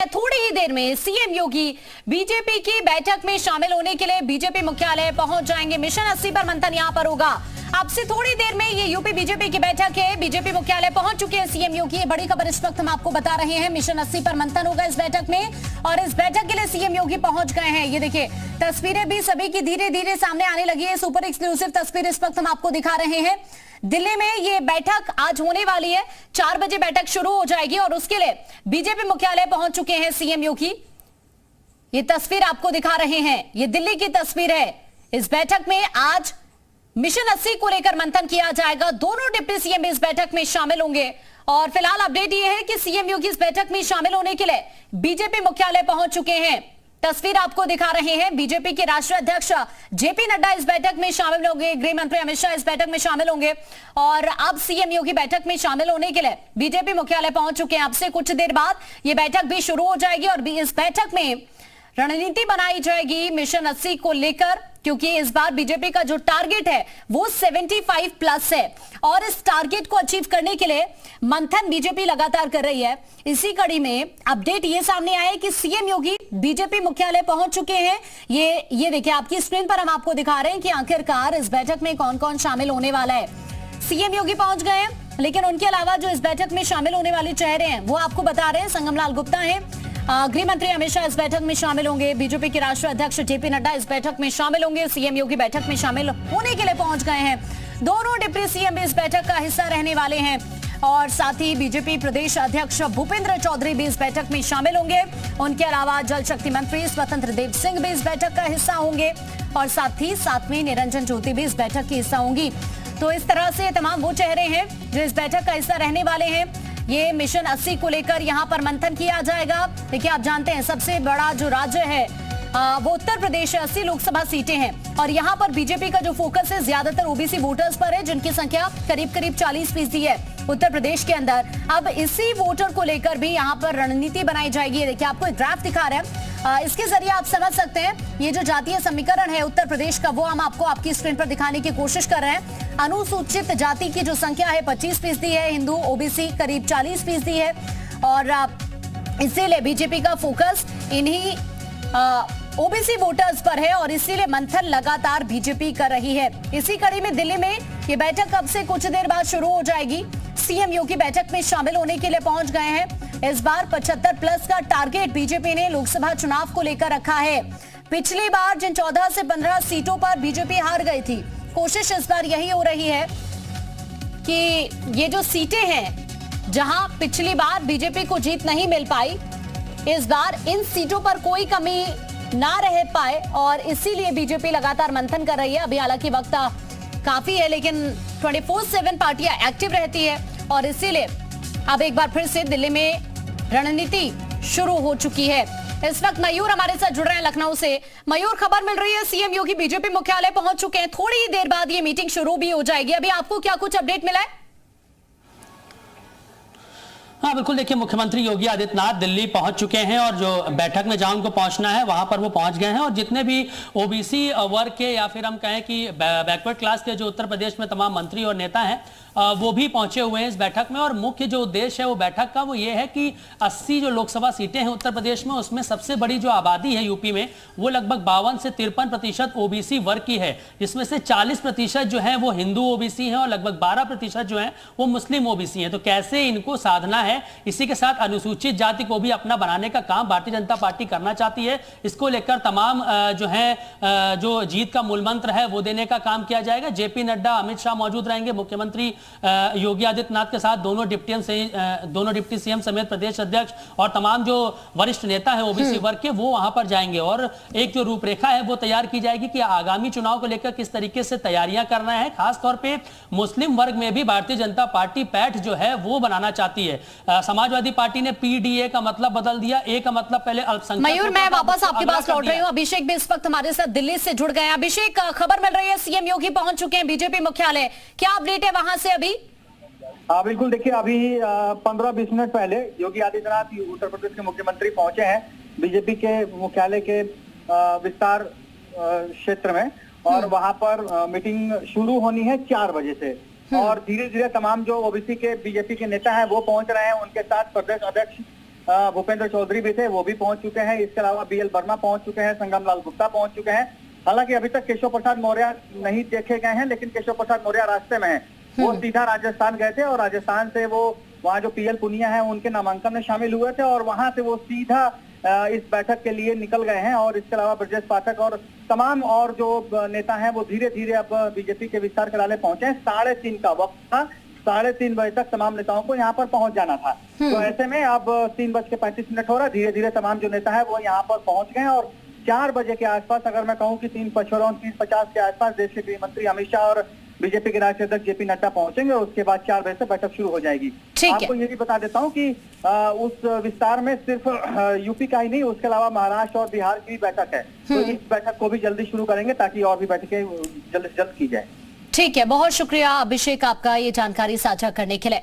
थोड़ी ही देर में सीएम योगी बीजेपी की बैठक में शामिल होने के लिए बीजेपी मुख्यालय पहुंच जाएंगे। मिशन 80 पर मंथन यहां पर होगा। अब से थोड़ी देर में ये यूपी बीजेपी की बैठक है। बीजेपी मुख्यालय पहुंच चुके हैं सीएम योगी। बड़ी खबर इस वक्त हम आपको बता रहे हैं। मिशन 80 पर मंथन होगा इस बैठक में और इस बैठक के लिए सीएम योगी पहुंच गए हैं। ये देखिए तस्वीरें भी सभी की धीरे धीरे सामने आने लगी है। सुपर एक्सक्लूसिव तस्वीर इस वक्त हम आपको दिखा रहे हैं। दिल्ली में ये बैठक आज होने वाली है। 4 बजे बैठक शुरू हो जाएगी और उसके लिए बीजेपी मुख्यालय पहुंच चुके हैं सीएम योगी। ये तस्वीर आपको दिखा रहे हैं। ये दिल्ली की तस्वीर है। इस बैठक में आज मिशन 80 को लेकर मंथन किया जाएगा। दोनों डिप्टी सीएम इस बैठक में शामिल होंगे और फिलहाल अपडेट यह है कि सीएम योगी इस बैठक में शामिल होने के लिए बीजेपी मुख्यालय पहुंच चुके हैं। तस्वीर आपको दिखा रहे हैं। बीजेपी के राष्ट्रीय अध्यक्ष जेपी नड्डा इस बैठक में शामिल होंगे। गृह मंत्री अमित शाह इस बैठक में शामिल होंगे और अब सीएम योगी बैठक में शामिल होने के लिए बीजेपी मुख्यालय पहुंच चुके हैं। अब से कुछ देर बाद यह बैठक भी शुरू हो जाएगी और इस बैठक में रणनीति बनाई जाएगी मिशन 80 को लेकर, क्योंकि इस बार बीजेपी का जो टारगेट है वो 75 प्लस है और इस टारगेट को अचीव करने के लिए मंथन बीजेपी लगातार कर रही है। इसी कड़ी में अपडेट ये सामने आया है कि सीएम योगी बीजेपी मुख्यालय पहुंच चुके हैं। ये देखिए आपकी स्क्रीन पर हम आपको दिखा रहे हैं कि आखिरकार इस बैठक में कौन कौन शामिल होने वाला है। सीएम योगी पहुंच गए हैं, लेकिन उनके अलावा जो इस बैठक में शामिल होने वाले चेहरे हैं वो आपको बता रहे हैं। संगम लाल गुप्ता है, गृह मंत्री अमित शाह इस बैठक में शामिल होंगे। बीजेपी के राष्ट्रीय अध्यक्ष जेपी नड्डा इस बैठक में शामिल होंगे। सीएम योगी बैठक में शामिल होने के लिए पहुंच गए हैं। दोनों डिप्टी सीएम भी इस बैठक का हिस्सा रहने वाले हैं और साथ ही बीजेपी प्रदेश अध्यक्ष भूपेंद्र चौधरी भी इस बैठक में शामिल होंगे। उनके अलावा जल शक्ति मंत्री स्वतंत्र देव सिंह भी इस बैठक का हिस्सा होंगे और साथ ही सातवीं निरंजन ज्योति भी इस बैठक की हिस्सा होंगी। तो इस तरह से तमाम वो चेहरे हैं जो इस बैठक का हिस्सा रहने वाले हैं। ये मिशन 80 को लेकर यहां पर मंथन किया जाएगा। देखिए आप जानते हैं सबसे बड़ा जो राज्य है वो उत्तर प्रदेश है। 80 लोकसभा सीटें हैं और यहां पर बीजेपी का जो फोकस है ज्यादातर ओबीसी वोटर्स पर है, जिनकी संख्या करीब 40% है उत्तर प्रदेश के अंदर। अब इसी वोटर को लेकर भी यहां पर रणनीति बनाई जाएगी। देखिए आपको एक ग्राफ दिखा रहे हैं, इसके जरिए आप समझ सकते हैं ये जो जातीय समीकरण है उत्तर प्रदेश का वो हम आपको आपकी स्क्रीन पर दिखाने की कोशिश कर रहे हैं। अनुसूचित जाति की जो संख्या है 25% है, हिंदू ओबीसी करीब 40% है और इसीलिए बीजेपी का फोकस इन्हीं ओबीसी वोटर्स पर है और इसीलिए मंथन लगातार बीजेपी कर रही है। इसी कड़ी में दिल्ली में ये बैठक अब से कुछ देर बाद शुरू हो जाएगी। सीएम योगी बैठक में शामिल होने के लिए पहुंच गए हैं। इस बार 75 प्लस का टारगेट बीजेपी ने लोकसभा चुनाव को लेकर रखा है। पिछली बार जिन 14 से 15 सीटों पर बीजेपी हार गई थी, कोशिश इस बार यही हो रही है कि ये जो सीटें हैं जहां पिछली बार बीजेपी को जीत नहीं मिल पाई, इस बार इन सीटों पर कोई कमी ना रह पाए और इसीलिए बीजेपी लगातार मंथन कर रही है। अभी हालांकि वक्त काफी है, लेकिन 24/7 पार्टियां एक्टिव रहती है और इसीलिए अब एक बार फिर से दिल्ली में रणनीति शुरू हो चुकी है। इस वक्त मयूर हमारे साथ जुड़ रहे हैं लखनऊ से। मयूर, खबर मिल रही है सीएम योगी बीजेपी मुख्यालय पहुंच चुके हैं। थोड़ी ही देर बाद ये मीटिंग शुरू भी हो जाएगी। अभी आपको क्या कुछ अपडेट मिला है? हाँ बिल्कुल, देखिए मुख्यमंत्री योगी आदित्यनाथ दिल्ली पहुंच चुके हैं और जो बैठक में जहां उनको पहुंचना है वहां पर वो पहुंच गए हैं और जितने भी ओबीसी वर्ग के या फिर हम कहें कि बैकवर्ड क्लास के जो उत्तर प्रदेश में तमाम मंत्री और नेता हैं वो भी पहुंचे हुए हैं इस बैठक में। और मुख्य जो उद्देश्य है वो बैठक का वो ये है कि 80 जो लोकसभा सीटें हैं उत्तर प्रदेश में, उसमें सबसे बड़ी जो आबादी है यूपी में वो लगभग 52 से 53% ओबीसी वर्ग की है, जिसमें से 40% जो है वो हिंदू ओबीसी हैं और लगभग 12% जो है वो मुस्लिम ओबीसी हैं। तो कैसे इनको साधना है, इसी के साथ अनुसूचित जाति को भी अपना बनाने का काम भारतीय जनता पार्टी करना चाहती है। इसको लेकर तमाम जो है जो जीत का मूल मंत्र है वो देने का काम किया जाएगा। जेपी नड्डा, अमित शाह मौजूद रहेंगे, मुख्यमंत्री योगी आदित्यनाथ के साथ दोनों डिप्टी सीएम समेत प्रदेश अध्यक्ष और तमाम जो वरिष्ठ नेता है ओबीसी वर्ग के वो वहां पर जाएंगे और एक जो रूपरेखा है वो तैयार की जाएगी कि आगामी चुनाव को लेकर किस तरीके से तैयारियां करना है। खासतौर पे मुस्लिम वर्ग में भी भारतीय जनता पार्टी पैठ जो है वो बनाना चाहती है। समाजवादी पार्टी ने पीडीए का मतलब बदल दिया, ए का मतलब पहले अल्पसंख्यक। मयूर, मैं वापस आपके पास लौट रही हूँ। अभिषेक भी इस वक्त हमारे साथ दिल्ली से जुड़ गए हैं। अभिषेक, खबर मिल रही है सीएम योगी पहुंच चुके हैं बीजेपी मुख्यालय, क्या अपडेट है वहां से अभी? हाँ बिल्कुल, देखिए अभी 15-20 मिनट पहले योगी आदित्यनाथ उत्तर प्रदेश के मुख्यमंत्री पहुंचे हैं बीजेपी के मुख्यालय के विस्तार क्षेत्र में और वहां पर मीटिंग शुरू होनी है 4 बजे से और धीरे धीरे तमाम जो ओबीसी के बीजेपी के नेता हैं वो पहुंच रहे हैं। उनके साथ प्रदेश अध्यक्ष भूपेंद्र चौधरी भी थे, वो भी पहुंच चुके हैं। इसके अलावा BL वर्मा पहुंच चुके हैं, संगम लाल गुप्ता पहुंच चुके हैं। हालांकि अभी तक केशव प्रसाद मौर्य नहीं देखे गए हैं, लेकिन केशव प्रसाद मौर्य रास्ते में है। वो सीधा राजस्थान गए थे और राजस्थान से वो वहाँ जो PL पुनिया है उनके नामांकन में शामिल हुए थे और वहां से वो सीधा इस बैठक के लिए निकल गए हैं। और इसके अलावा ब्रजेश पाठक और तमाम और जो नेता हैं वो धीरे धीरे अब बीजेपी के विस्तार कार्यालय पहुंचे हैं। 3:30 का वक्त था, 3:30 बजे तक तमाम नेताओं को यहाँ पर पहुंच जाना था। तो ऐसे में अब 3:35 हो रहा है, धीरे धीरे तमाम जो नेता है वो यहाँ पर पहुंच गए हैं। और 4 बजे के आसपास, अगर मैं कहूँ कि 3:50 के आसपास देश के गृह मंत्री अमित शाह और बीजेपी के राष्ट्रीय अध्यक्ष JP नड्डा पहुंचेंगे और उसके बाद 4 बजे से बैठक शुरू हो जाएगी। आपको ये भी बता देता हूं कि उस विस्तार में सिर्फ यूपी का ही नहीं, उसके अलावा महाराष्ट्र और बिहार की भी बैठक है। तो इस बैठक को भी जल्दी शुरू करेंगे ताकि और भी बैठकें जल्द से जल्द की जाए। ठीक है, बहुत शुक्रिया अभिषेक आपका ये जानकारी साझा करने के लिए।